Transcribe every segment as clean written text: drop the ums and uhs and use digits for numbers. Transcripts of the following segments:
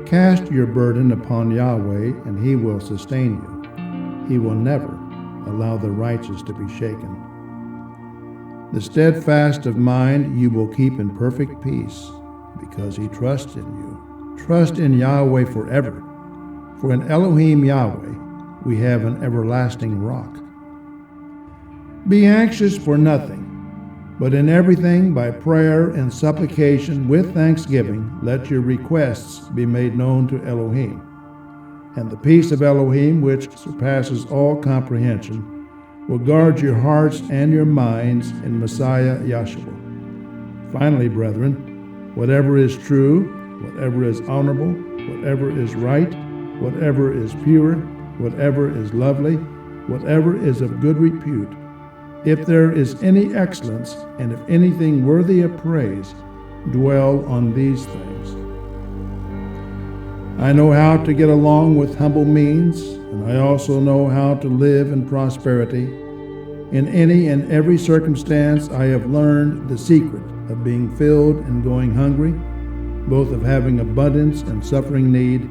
Cast your burden upon Yahweh, and he will sustain you. He will never allow the righteous to be shaken. The steadfast of mind you will keep in perfect peace, because he trusts in you. Trust in Yahweh forever, for in Elohim Yahweh we have an everlasting rock. Be anxious for nothing, but in everything by prayer and supplication with thanksgiving let your requests be made known to Elohim. And the peace of Elohim, which surpasses all comprehension, will guard your hearts and your minds in Messiah Yahshua. Finally, brethren, whatever is true, whatever is honorable, whatever is right, whatever is pure, whatever is lovely, whatever is of good repute, if there is any excellence, and if anything worthy of praise, dwell on these things. I know how to get along with humble means, and I also know how to live in prosperity. In any and every circumstance I have learned the secret of being filled and going hungry, both of having abundance and suffering need.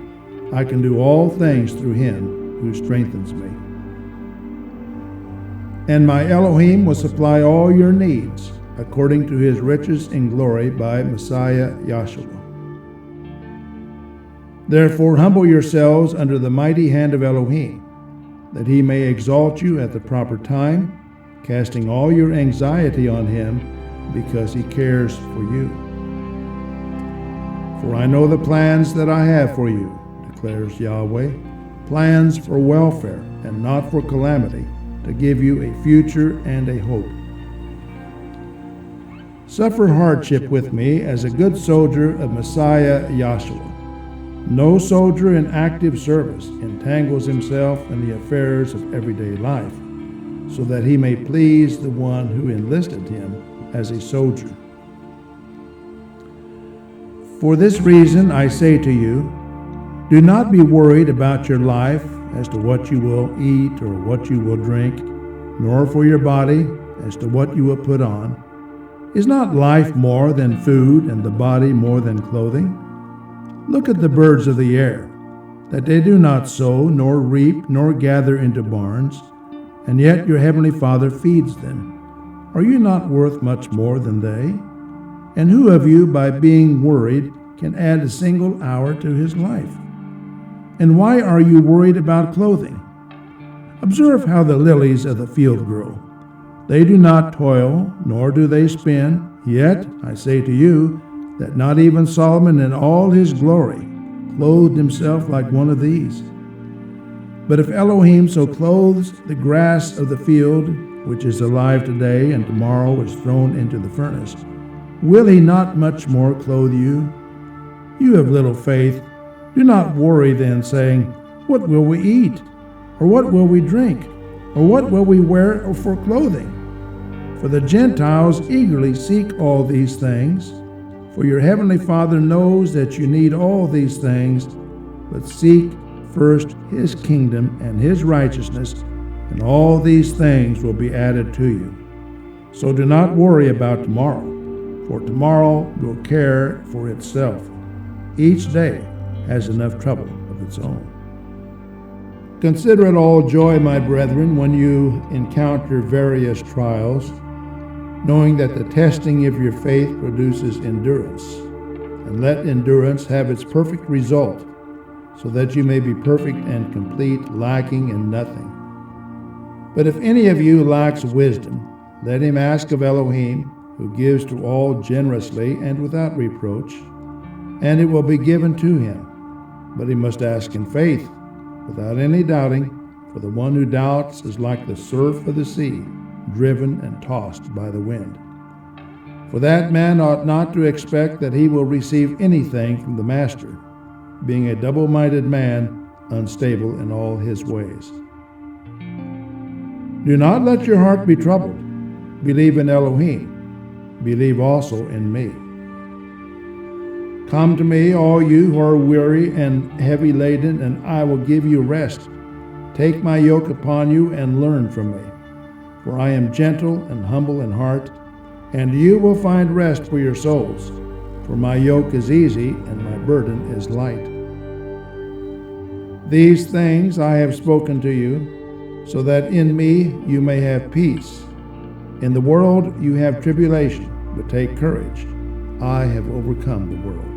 I can do all things through him who strengthens me. And my Elohim will supply all your needs, according to his riches in glory by Messiah Yahshua. Therefore humble yourselves under the mighty hand of Elohim, that he may exalt you at the proper time, casting all your anxiety on him, because he cares for you. For I know the plans that I have for you, declares Yahweh, plans for welfare and not for calamity, to give you a future and a hope. Suffer hardship with me as a good soldier of Messiah Yahshua. No soldier in active service entangles himself in the affairs of everyday life, so that he may please the one who enlisted him as a soldier. For this reason I say to you, do not be worried about your life as to what you will eat or what you will drink, nor for your body as to what you will put on. Is not life more than food, and the body more than clothing? Look at the birds of the air, that they do not sow, nor reap, nor gather into barns, and yet your heavenly Father feeds them. Are you not worth much more than they? And who of you, by being worried, can add a single hour to his life? And why are you worried about clothing? Observe how the lilies of the field grow. They do not toil, nor do they spin. Yet, I say to you, that not even Solomon in all his glory clothed himself like one of these. But if Elohim so clothes the grass of the field, which is alive today and tomorrow is thrown into the furnace, will he not much more clothe you? You have little faith. Do not worry then, saying, what will we eat? Or what will we drink? Or what will we wear for clothing? For the Gentiles eagerly seek all these things. For your heavenly Father knows that you need all these things, but seek first his kingdom and his righteousness, and all these things will be added to you. So do not worry about tomorrow, for tomorrow will care for itself. Each day has enough trouble of its own. Consider it all joy, my brethren, when you encounter various trials, knowing that the testing of your faith produces endurance. And let endurance have its perfect result, so that you may be perfect and complete, lacking in nothing. But if any of you lacks wisdom, let him ask of Elohim, who gives to all generously and without reproach, and it will be given to him. But he must ask in faith, without any doubting, for the one who doubts is like the surf of the sea, driven and tossed by the wind. For that man ought not to expect that he will receive anything from the master, being a double-minded man, unstable in all his ways. Do not let your heart be troubled. Believe in Elohim. Believe also in me. Come to me, all you who are weary and heavy laden, and I will give you rest. Take my yoke upon you and learn from me. For I am gentle and humble in heart, and you will find rest for your souls. For my yoke is easy and my burden is light. These things I have spoken to you, so that in me you may have peace. In the world you have tribulation, but take courage. I have overcome the world.